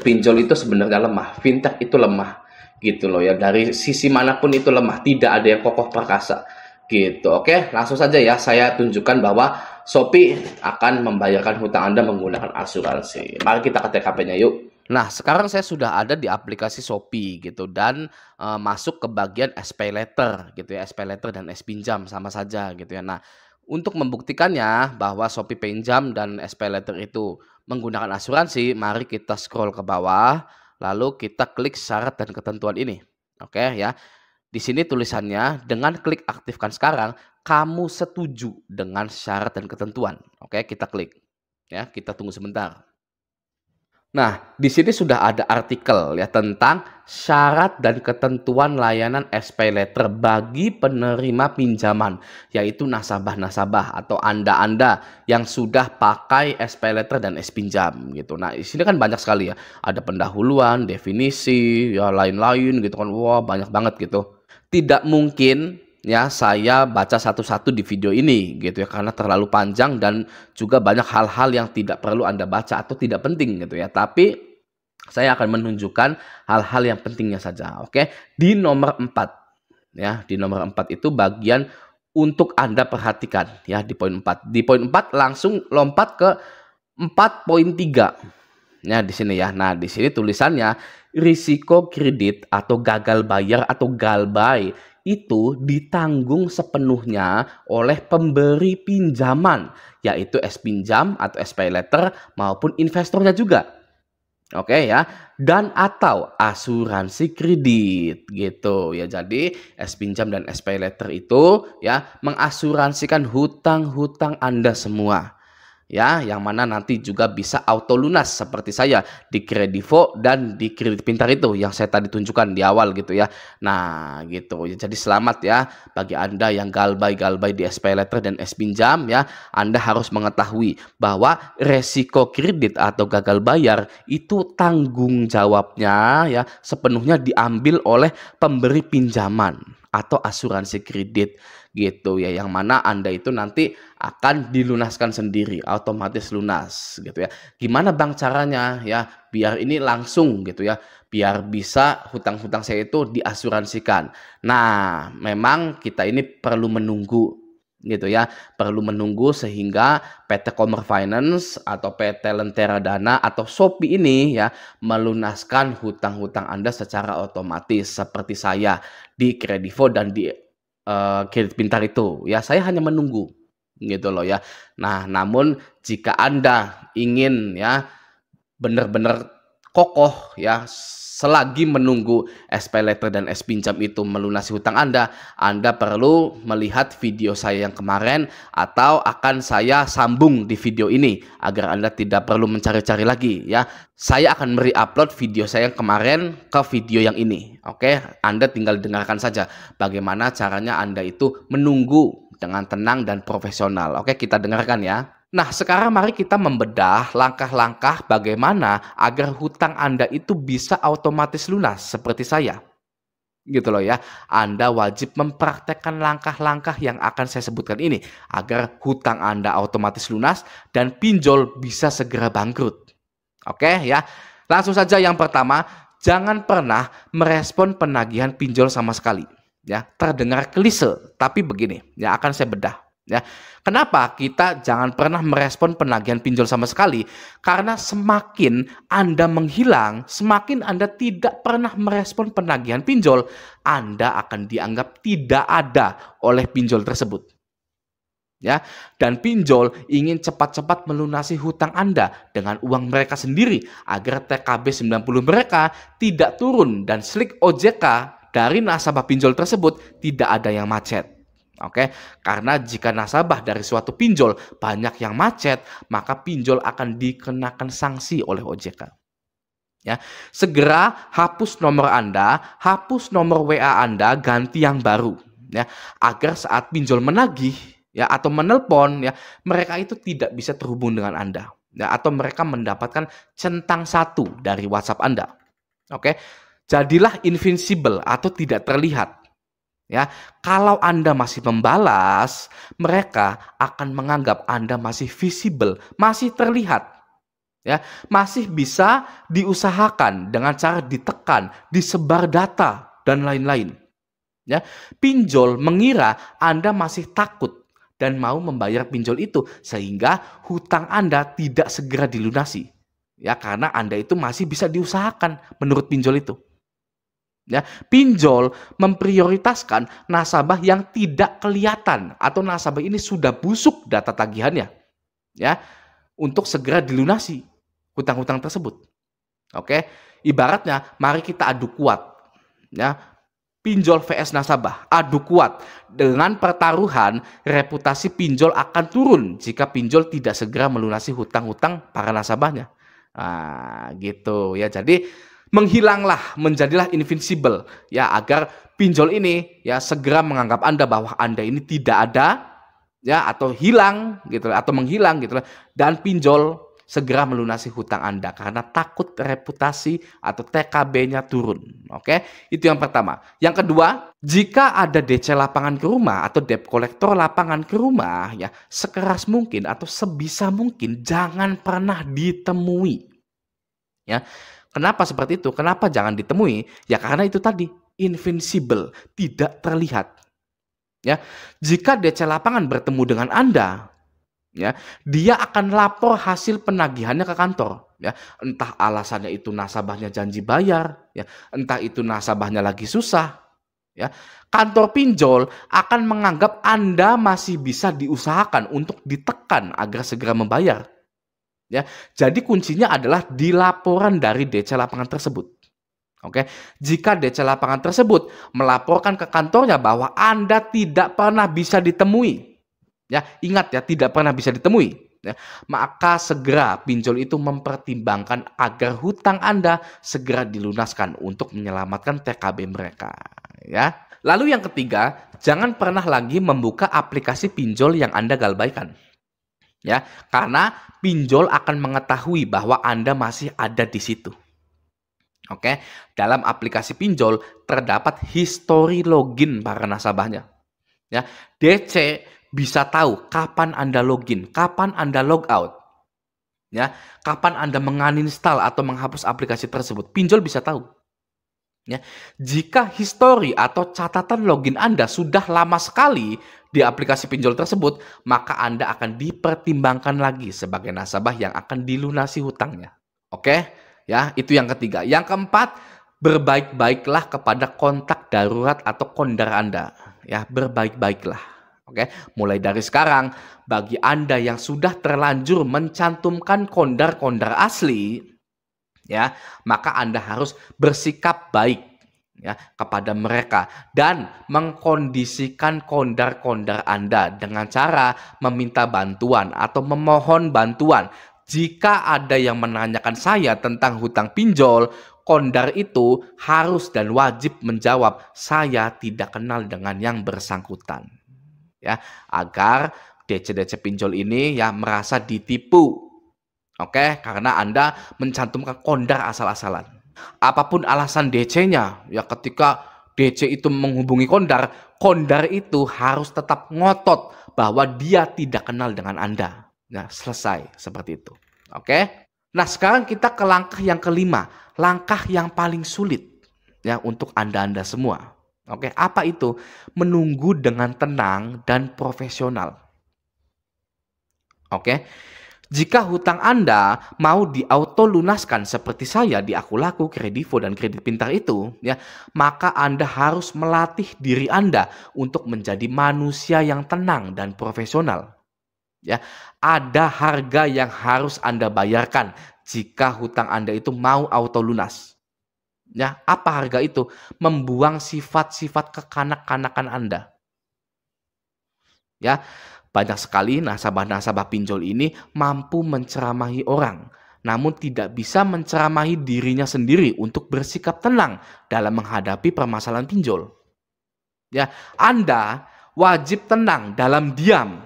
pinjol itu sebenarnya lemah, fintech itu lemah gitu loh ya. Dari sisi manapun itu lemah, tidak ada yang kokoh perkasa gitu. Oke, langsung saja ya saya tunjukkan bahwa Shopee akan membayarkan hutang Anda menggunakan asuransi. Mari kita ke TKP-nya yuk. Nah, sekarang saya sudah ada di aplikasi Shopee gitu dan masuk ke bagian SPay Letter gitu ya. SPay Letter dan S Pinjam sama saja gitu ya. Nah, untuk membuktikannya bahwa Shopee Pinjam dan SPay Letter itu menggunakan asuransi, mari kita scroll ke bawah, lalu kita klik syarat dan ketentuan ini. Oke ya. Di sini tulisannya, dengan klik aktifkan sekarang, kamu setuju dengan syarat dan ketentuan. Oke, kita klik. Ya, kita tunggu sebentar. Nah, di sini sudah ada artikel ya tentang syarat dan ketentuan layanan SPay Letter bagi penerima pinjaman, yaitu nasabah-nasabah atau Anda-Anda yang sudah pakai SPay Letter dan S Pinjam gitu. Nah, di sini kan banyak sekali ya, ada pendahuluan, definisi, ya lain-lain gitu kan. Wah, banyak banget gitu. Tidak mungkin ya saya baca satu-satu di video ini gitu ya karena terlalu panjang dan juga banyak hal-hal yang tidak perlu Anda baca atau tidak penting gitu ya. Tapi saya akan menunjukkan hal-hal yang pentingnya saja. Oke. Di nomor 4 ya, di nomor 4 itu bagian untuk Anda perhatikan ya di poin 4. Di poin 4 langsung lompat ke 4.3. Ya, di sini ya. Nah, di sini tulisannya risiko kredit atau gagal bayar atau galbay itu ditanggung sepenuhnya oleh pemberi pinjaman, yaitu S Pinjam atau SPay Letter maupun investornya juga. Oke ya, dan atau asuransi kredit gitu ya. Jadi S Pinjam dan SPay Letter itu ya mengasuransikan hutang-hutang Anda semua. Ya, yang mana nanti juga bisa auto lunas seperti saya di Kredivo dan di Kredit Pintar itu yang saya tadi tunjukkan di awal gitu ya. Nah, gitu. Jadi selamat ya bagi Anda yang galbay-galbay di SPay Letter dan S Pinjam ya. Anda harus mengetahui bahwa resiko kredit atau gagal bayar itu tanggung jawabnya ya sepenuhnya diambil oleh pemberi pinjaman atau asuransi kredit gitu ya, yang mana Anda itu nanti akan dilunaskan sendiri, otomatis lunas gitu ya. Gimana Bang caranya ya biar ini langsung gitu ya, biar bisa hutang-hutang saya itu diasuransikan. Nah, memang kita ini perlu menunggu gitu ya, perlu menunggu sehingga PT Commerce Finance atau PT Lentera Dana atau Shopee ini ya melunaskan hutang-hutang Anda secara otomatis seperti saya di Kredivo dan di Kredit Pintar itu. Ya, saya hanya menunggu gitu loh ya. Nah, namun jika Anda ingin ya benar-benar kokoh ya selagi menunggu SPay Letter dan S Pinjam itu melunasi hutang Anda perlu melihat video saya yang kemarin atau akan saya sambung di video ini agar Anda tidak perlu mencari-cari lagi ya. Saya akan upload video saya yang kemarin ke video yang ini. Oke, Anda tinggal dengarkan saja bagaimana caranya Anda itu menunggu dengan tenang dan profesional. Oke, kita dengarkan ya. Nah, sekarang mari kita membedah langkah-langkah bagaimana agar hutang Anda itu bisa otomatis lunas seperti saya. Gitu loh ya. Anda wajib mempraktekkan langkah-langkah yang akan saya sebutkan ini agar hutang Anda otomatis lunas dan pinjol bisa segera bangkrut. Oke ya. Langsung saja yang pertama, jangan pernah merespon penagihan pinjol sama sekali. Ya, terdengar klise, tapi begini, ya akan saya bedah. Ya, kenapa kita jangan pernah merespon penagihan pinjol sama sekali? Karena semakin Anda menghilang, semakin Anda tidak pernah merespon penagihan pinjol, Anda akan dianggap tidak ada oleh pinjol tersebut. Ya, dan pinjol ingin cepat-cepat melunasi hutang Anda dengan uang mereka sendiri agar TKB 90 mereka tidak turun dan slik OJK dari nasabah pinjol tersebut tidak ada yang macet. Oke, karena jika nasabah dari suatu pinjol banyak yang macet, maka pinjol akan dikenakan sanksi oleh OJK. Ya, segera hapus nomor Anda, hapus nomor WA Anda, ganti yang baru. Ya, agar saat pinjol menagih ya atau menelpon ya, mereka itu tidak bisa terhubung dengan Anda. Ya, atau mereka mendapatkan centang satu dari WhatsApp Anda. Oke, jadilah invincible atau tidak terlihat. Ya, kalau Anda masih membalas, mereka akan menganggap Anda masih visible, masih terlihat. Ya, masih bisa diusahakan dengan cara ditekan, disebar data dan lain-lain. Ya, pinjol mengira Anda masih takut dan mau membayar pinjol itu sehingga hutang Anda tidak segera dilunasi. Ya, karena Anda itu masih bisa diusahakan menurut pinjol itu. Ya, pinjol memprioritaskan nasabah yang tidak kelihatan atau nasabah ini sudah busuk data tagihannya. Ya, untuk segera dilunasi hutang-hutang tersebut. Oke, ibaratnya mari kita adu kuat. Ya, pinjol vs nasabah, adu kuat. Dengan pertaruhan, reputasi pinjol akan turun jika pinjol tidak segera melunasi hutang-hutang para nasabahnya. Nah, gitu ya. Jadi menghilanglah, menjadilah invincible ya, agar pinjol ini ya segera menganggap Anda bahwa Anda ini tidak ada ya, atau hilang gitu atau menghilang gitu, dan pinjol segera melunasi hutang Anda karena takut reputasi atau TKB-nya turun. Oke, itu yang pertama. Yang kedua, jika ada DC lapangan ke rumah atau debt collector lapangan ke rumah ya, sekeras mungkin atau sebisa mungkin jangan pernah ditemui. Ya. Kenapa seperti itu? Kenapa jangan ditemui? Ya karena itu tadi, invincible, tidak terlihat. Ya, jika DC lapangan bertemu dengan Anda, ya, dia akan lapor hasil penagihannya ke kantor. Ya, entah alasannya itu nasabahnya janji bayar, ya, entah itu nasabahnya lagi susah. Ya, kantor pinjol akan menganggap Anda masih bisa diusahakan untuk ditekan agar segera membayar. Ya, jadi kuncinya adalah di laporan dari DC lapangan tersebut. Oke, jika DC lapangan tersebut melaporkan ke kantornya bahwa Anda tidak pernah bisa ditemui, ya ingat ya, tidak pernah bisa ditemui, ya, maka segera pinjol itu mempertimbangkan agar hutang Anda segera dilunaskan untuk menyelamatkan TKB mereka. Ya, lalu yang ketiga, jangan pernah lagi membuka aplikasi pinjol yang Anda galbaikan. Ya, karena pinjol akan mengetahui bahwa Anda masih ada di situ. Oke, dalam aplikasi pinjol terdapat histori login para nasabahnya. Ya, DC bisa tahu kapan Anda login, kapan Anda logout. Ya, kapan Anda menguninstall atau menghapus aplikasi tersebut. Pinjol bisa tahu. Ya, jika histori atau catatan login Anda sudah lama sekali di aplikasi pinjol tersebut, maka Anda akan dipertimbangkan lagi sebagai nasabah yang akan dilunasi hutangnya. Oke, ya, itu yang ketiga. Yang keempat, berbaik-baiklah kepada kontak darurat atau kondar Anda. Ya, berbaik-baiklah. Oke, mulai dari sekarang, bagi Anda yang sudah terlanjur mencantumkan kondar-kondar asli, ya, maka Anda harus bersikap baik ya kepada mereka dan mengkondisikan kondar-kondar Anda dengan cara meminta bantuan atau memohon bantuan. Jika ada yang menanyakan saya tentang hutang pinjol, kondar itu harus dan wajib menjawab, saya tidak kenal dengan yang bersangkutan. Ya, agar DC-DC pinjol ini ya merasa ditipu. Oke, karena Anda mencantumkan kondar asal-asalan. Apapun alasan DC-nya, ya ketika DC itu menghubungi kondar, kondar itu harus tetap ngotot bahwa dia tidak kenal dengan Anda. Nah, selesai seperti itu. Oke. Nah, sekarang kita ke langkah yang kelima, langkah yang paling sulit ya untuk Anda-Anda semua. Oke, apa itu? Menunggu dengan tenang dan profesional. Oke. Jika hutang Anda mau diauto lunaskan seperti saya di Akulaku, Kredivo, dan Kredit Pintar itu, ya, maka Anda harus melatih diri Anda untuk menjadi manusia yang tenang dan profesional. Ya, ada harga yang harus Anda bayarkan jika hutang Anda itu mau auto lunas. Ya, apa harga itu? Membuang sifat-sifat kekanak-kanakan Anda. Ya, banyak sekali nasabah-nasabah pinjol ini mampu menceramahi orang, namun tidak bisa menceramahi dirinya sendiri untuk bersikap tenang dalam menghadapi permasalahan pinjol. Ya, Anda wajib tenang dalam diam,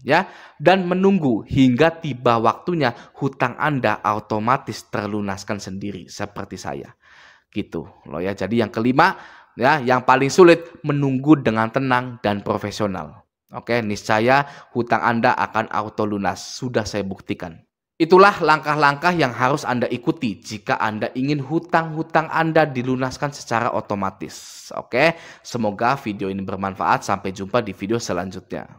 ya, dan menunggu hingga tiba waktunya hutang Anda otomatis terlunaskan sendiri seperti saya. Gitu loh ya. Jadi yang kelima ya, yang paling sulit, menunggu dengan tenang dan profesional. Oke, niscaya hutang Anda akan auto lunas. Sudah saya buktikan. Itulah langkah-langkah yang harus Anda ikuti jika Anda ingin hutang-hutang Anda dilunaskan secara otomatis. Oke, semoga video ini bermanfaat. Sampai jumpa di video selanjutnya.